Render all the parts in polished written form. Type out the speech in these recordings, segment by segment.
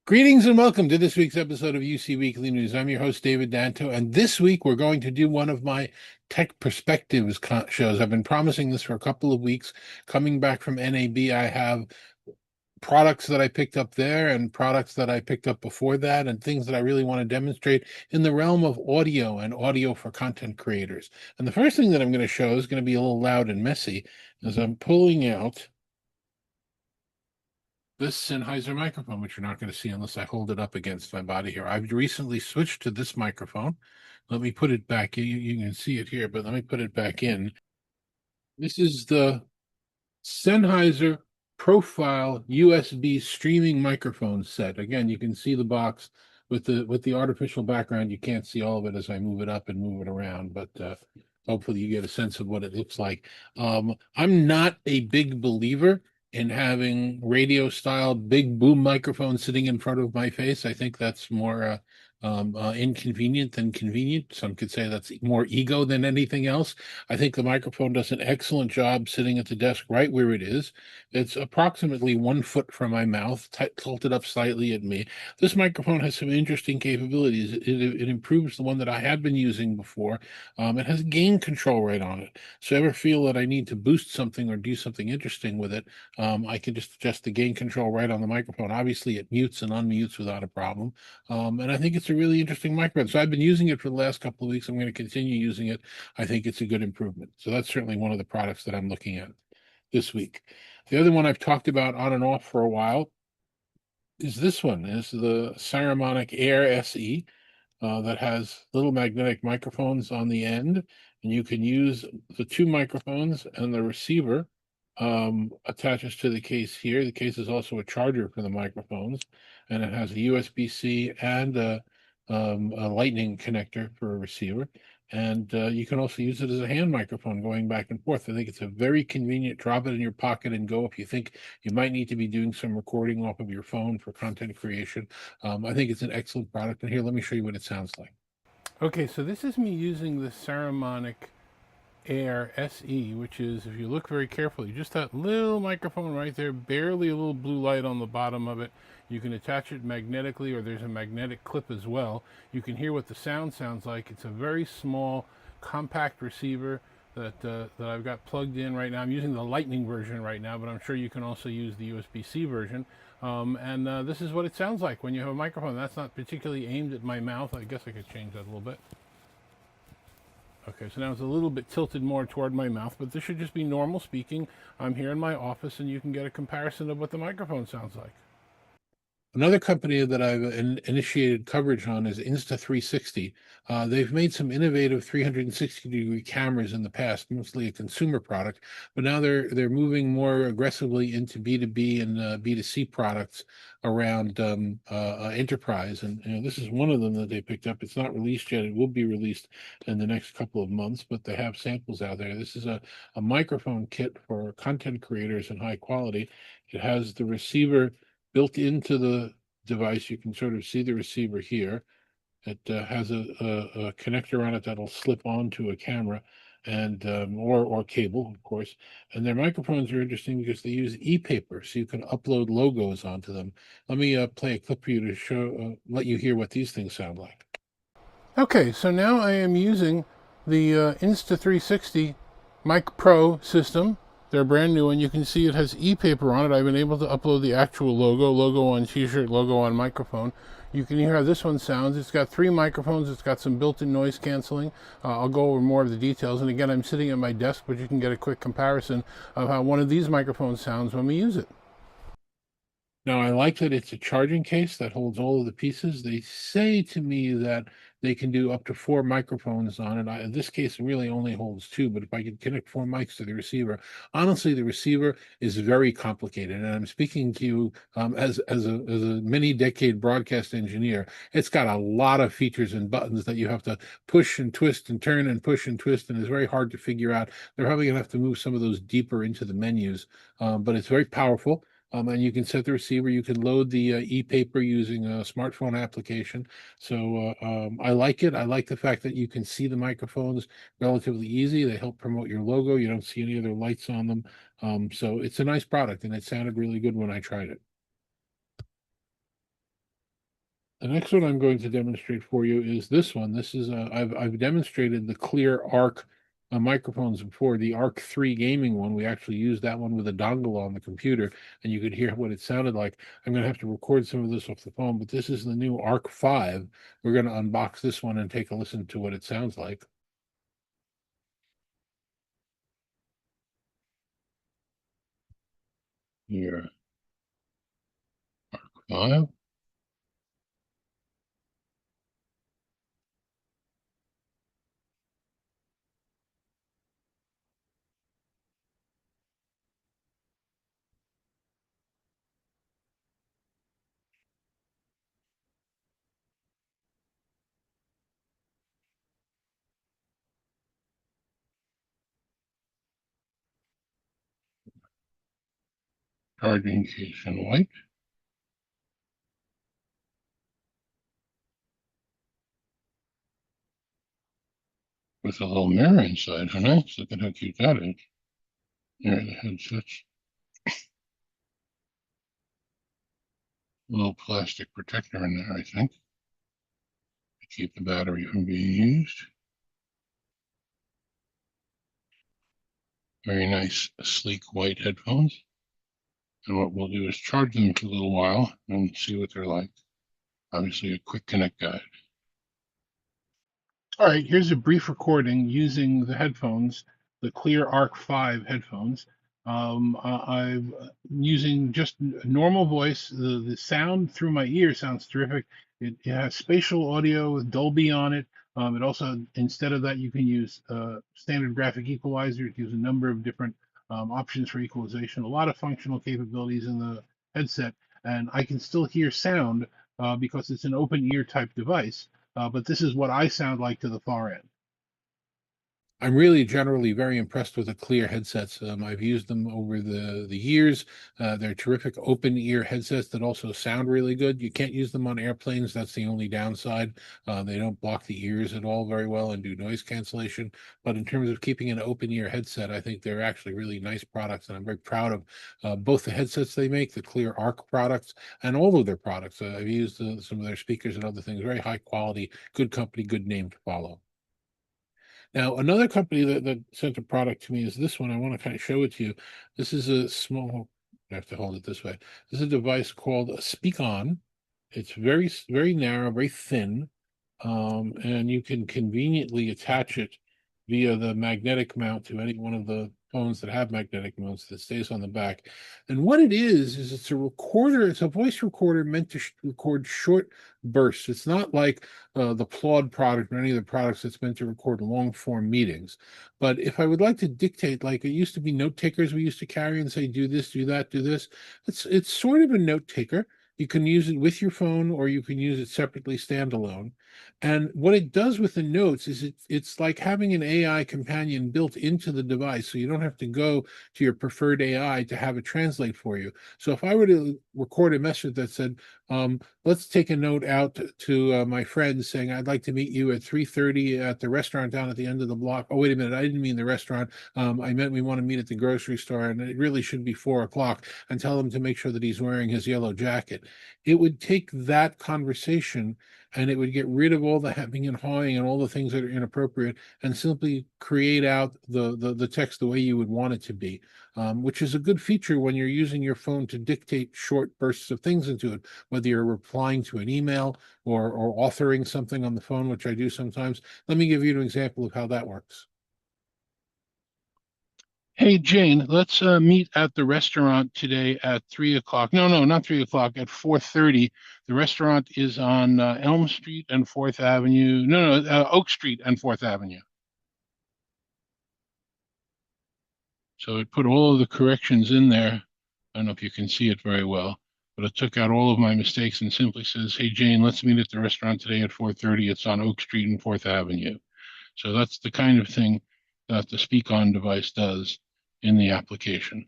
Greetings and welcome to this week's episode of UC Weekly News. I'm your host, David Danto, and this week we're going to do one of my Tech Perspectives shows. I've been promising this for a couple of weeks. Coming back from NAB, I have products that I picked up there and products that I picked up before that and things that I really want to demonstrate in the realm of audio and audio for content creators. And the first thing that I'm going to show is going to be a little loud and messy as I'm pulling out this Sennheiser microphone, which you're not going to see unless I hold it up against my body here. I've recently switched to this microphone. Let me put it back in. You can see it here, but let me put it back in. This is the Sennheiser Profile USB streaming microphone set. Again, you can see the box with the artificial background. You can't see all of it as I move it up and move it around, but hopefully you get a sense of what it looks like. I'm not a big believer in having radio style big boom microphone sitting in front of my face. I think that's more inconvenient than convenient. Some could say that's more ego than anything else. I think the microphone does an excellent job sitting at the desk right where it is. It's approximately 1 foot from my mouth, tilted up slightly at me. This microphone has some interesting capabilities. It improves the one that I had been using before. It has gain control right on it. So ever feel that I need to boost something or do something interesting with it, I can just adjust the gain control right on the microphone. Obviously, it mutes and unmutes without a problem. And I think it's a really interesting microphone. So I've been using it for the last couple of weeks. I'm going to continue using it. I think it's a good improvement. So that's certainly one of the products that I'm looking at this week. The other one I've talked about on and off for a while is this one, is the Saramonic Air SE that has little magnetic microphones on the end, and you can use the two microphones and the receiver attaches to the case here. The case is also a charger for the microphones, and it has a USB-C and a lightning connector for a receiver. And you can also use it as a hand microphone going back and forth. I think it's a very convenient, drop it in your pocket and go if you think you might need to be doing some recording off of your phone for content creation. I think it's an excellent product. And here, let me show you what it sounds like. Okay, so this is me using the Saramonic Air SE, which is, if you look very carefully, just that little microphone right there, barely a little blue light on the bottom of it. You can attach it magnetically, or there's a magnetic clip as well. You can hear what the sound sounds like. It's a very small, compact receiver that I've got plugged in right now. I'm using the Lightning version right now, but I'm sure you can also use the USB-C version. And this is what it sounds like when you have a microphone. That's not particularly aimed at my mouth. I guess I could change that a little bit. Okay, so now it's a little bit tilted more toward my mouth, but this should just be normal speaking. I'm here in my office, and you can get a comparison of what the microphone sounds like. Another company that I've initiated coverage on is Insta360. They've made some innovative 360-degree cameras in the past, mostly a consumer product, but now they're moving more aggressively into B2B and B2C products around enterprise. And this is one of them that they picked up. It's not released yet. It will be released in the next couple of months, but they have samples out there. This is a microphone kit for content creators in high quality. It has the receiver built into the device. You can sort of see the receiver here. It has a connector on it that'll slip onto a camera and or cable, of course. And their microphones are interesting because they use e-paper, so you can upload logos onto them. Let me play a clip for you to show, let you hear what these things sound like. Okay, so now I am using the Insta360 Mic Pro system. They're brand new, and you can see it has e-paper on it. I've been able to upload the actual logo on t-shirt, logo on microphone. You can hear how this one sounds. It's got 3 microphones. It's got some built-in noise canceling. I'll go over more of the details. And again, I'm sitting at my desk, but you can get a quick comparison of how one of these microphones sounds when we use it. Now, I like that it's a charging case that holds all of the pieces. They say to me that they can do up to 4 microphones on it. In this case, it really only holds 2, but if I could connect 4 mics to the receiver, honestly, the receiver is very complicated. And I'm speaking to you as a many-decade broadcast engineer. It's got a lot of features and buttons that you have to push and twist and turn and push and twist, and it's very hard to figure out. They're probably going to have to move some of those deeper into the menus, but it's very powerful. And you can set the receiver. You can load the e-paper using a smartphone application. So I like it. I like the fact that you can see the microphones relatively easy. They help promote your logo. You don't see any other lights on them. So it's a nice product, and it sounded really good when I tried it. The next one I'm going to demonstrate for you is this one. This is I've demonstrated the clear arc microphones before. The Arc 3 gaming one, we actually used that one with a dongle on the computer, and you could hear what it sounded like. I'm going to have to record some of this off the phone, but this is the new Arc 5. We're going to unbox this one and take a listen to what it sounds like. Here, 5. Charging case in white with a little mirror inside. How nice. Look at how cute that is. There are the headsets. A little plastic protector in there, I think, to keep the battery from being used. Very nice, sleek white headphones. And what we'll do is charge them for a little while and see what they're like. Obviously, a quick connect guide. All right, here's a brief recording using the headphones, the Clear Arc 5 headphones. I'm using just normal voice. The sound through my ear sounds terrific. It has spatial audio with Dolby on it. It also, instead of that, you can use standard graphic equalizer. It gives a number of different options for equalization, a lot of functional capabilities in the headset. And I can still hear sound because it's an open ear type device, but this is what I sound like to the far end. I'm really generally very impressed with the clear headsets. I've used them over the years. They're terrific open ear headsets that also sound really good. You can't use them on airplanes. That's the only downside. They don't block the ears at all very well and do noise cancellation. But in terms of keeping an open ear headset, I think they're actually really nice products, and I'm very proud of both the headsets they make, the Clear Arc products, and all of their products. I've used some of their speakers and other things. Very high quality, good company, good name to follow. Now, another company that sent a product to me is this one. I want to kind of show it to you. This is a small, I have to hold it this way. This is a device called a Speak On. It's very narrow, very thin, and you can conveniently attach it via the magnetic mount to any one of the phones that have magnetic mounts that stays on the back. And what it is it's a recorder, it's a voice recorder meant to record short bursts. It's not like the Claude product or any of the products that's meant to record long form meetings. But if I would like to dictate, like it used to be note takers we used to carry and say, do this, do that, do this, it's sort of a note taker. You can use it with your phone or you can use it separately standalone. And what it does with the notes is it's like having an AI companion built into the device. So you don't have to go to your preferred AI to have it translate for you. So if I were to record a message that said, let's take a note out to my friends saying, I'd like to meet you at 3:30 at the restaurant down at the end of the block. Oh, wait a minute. I didn't mean the restaurant. I meant we want to meet at the grocery store, and it really should be 4 o'clock, and tell him to make sure that he's wearing his yellow jacket. It would take that conversation and it would get rid of all the hemming and hawing and all the things that are inappropriate and simply create out the text the way you would want it to be, which is a good feature when you're using your phone to dictate short bursts of things into it, whether you're replying to an email or authoring something on the phone, which I do sometimes. Let me give you an example of how that works. Hey, Jane, let's meet at the restaurant today at 3 o'clock. No, not 3 o'clock, at 4:30. The restaurant is on Elm Street and Fourth Avenue. No, Oak Street and Fourth Avenue. So it put all of the corrections in there. I don't know if you can see it very well, but it took out all of my mistakes and simply says, "Hey, Jane, let's meet at the restaurant today at 4:30. It's on Oak Street and Fourth Avenue." So that's the kind of thing that the Speak On device does in the application.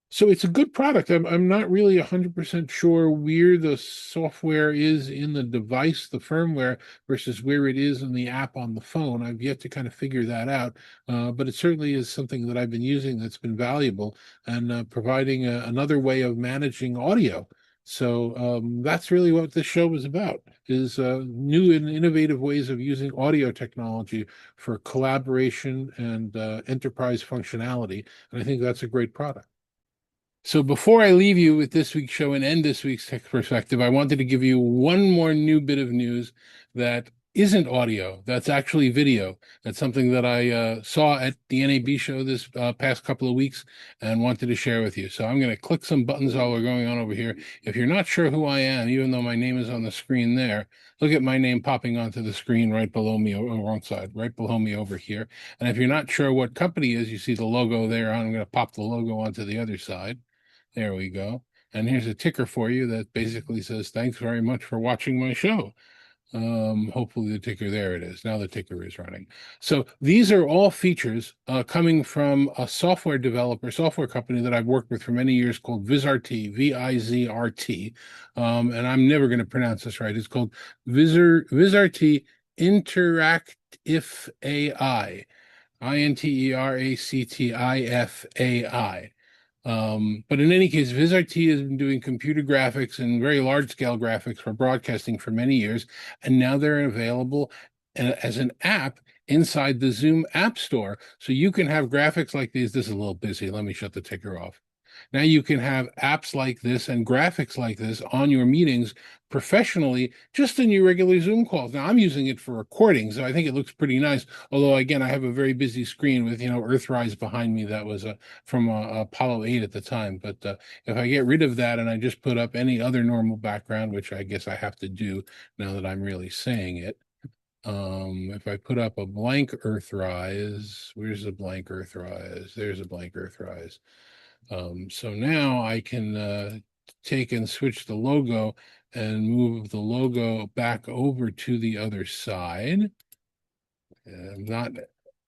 So it's a good product. I'm not really 100% sure where the software is in the device, the firmware, versus where it is in the app on the phone. I've yet to kind of figure that out, but it certainly is something that I've been using that's been valuable and providing another way of managing audio. So that's really what this show was about, is new and innovative ways of using audio technology for collaboration and enterprise functionality. And I think that's a great product. So before I leave you with this week's show and end this week's Tech Perspective, I wanted to give you one more new bit of news that isn't audio, that's actually video. That's something that I saw at the NAB show this past couple of weeks and wanted to share with you. So I'm going to click some buttons while we're going on over here. If you're not sure who I am, even though my name is on the screen there, look at my name popping onto the screen right below me, or wrong side, right below me over here. And if you're not sure what company is, you see the logo there. I'm going to pop the logo onto the other side. There we go. And here's a ticker for you that basically says, thanks very much for watching my show. Hopefully the ticker, there it is. Now the ticker is running. So these are all features coming from a software developer, software company that I've worked with for many years called VizRT, VIZRT. And I'm never going to pronounce this right. It's called VizRT Interactif AI, INTERACTIFAI. But in any case, VizRT has been doing computer graphics and very large scale graphics for broadcasting for many years, and now they're available as an app inside the Zoom App Store. So you can have graphics like these. This is a little busy. Let me shut the ticker off. Now you can have apps like this and graphics like this on your meetings professionally, just in your regular Zoom calls. Now I'm using it for recording, so I think it looks pretty nice. Although again, I have a very busy screen with Earthrise behind me that was from Apollo 8 at the time. But if I get rid of that and I just put up any other normal background, which I guess I have to do now that I'm really saying it. If I put up a blank Earthrise, where's the blank Earthrise? There's a blank Earthrise. So now I can take and switch the logo and move the logo back over to the other side. I'm not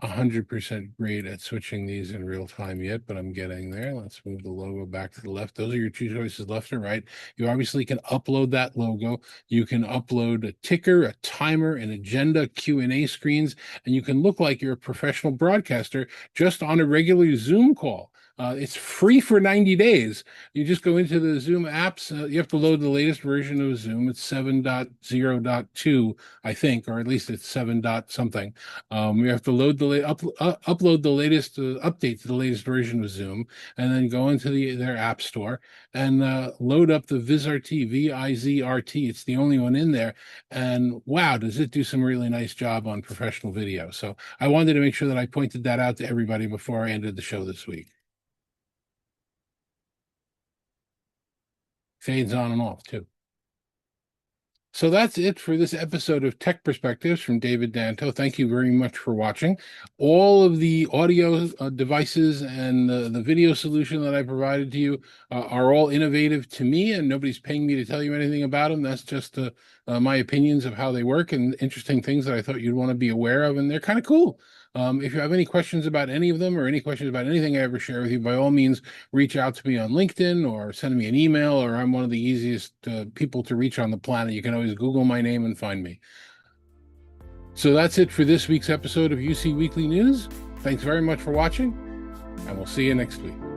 100% great at switching these in real time yet, but I'm getting there. Let's move the logo back to the left. Those are your two choices, left and right. You obviously can upload that logo. You can upload a ticker, a timer, an agenda, Q&A screens, and you can look like you're a professional broadcaster just on a regular Zoom call. It's free for 90 days. You just go into the Zoom apps. You have to load the latest version of Zoom. It's 7.0.2, I think, or at least it's 7. something. You have to load upload the latest update to the latest version of Zoom, and then go into their app store and load up the VizRT, VIZRT. It's the only one in there. And wow, does it do some really nice job on professional video. So I wanted to make sure that I pointed that out to everybody before I ended the show this week. Fades on and off too. So that's it for this episode of Tech Perspectives from David Danto. Thank you very much for watching. All of the audio devices and the video solution that I provided to you are all innovative to me, and nobody's paying me to tell you anything about them. That's just my opinions of how they work and interesting things that I thought you'd want to be aware of, and they're kind of cool. If you have any questions about any of them or any questions about anything I ever share with you, by all means, reach out to me on LinkedIn or send me an email, or I'm one of the easiest people to reach on the planet. You can always Google my name and find me. So that's it for this week's episode of UC Weekly News. Thanks very much for watching, and we'll see you next week.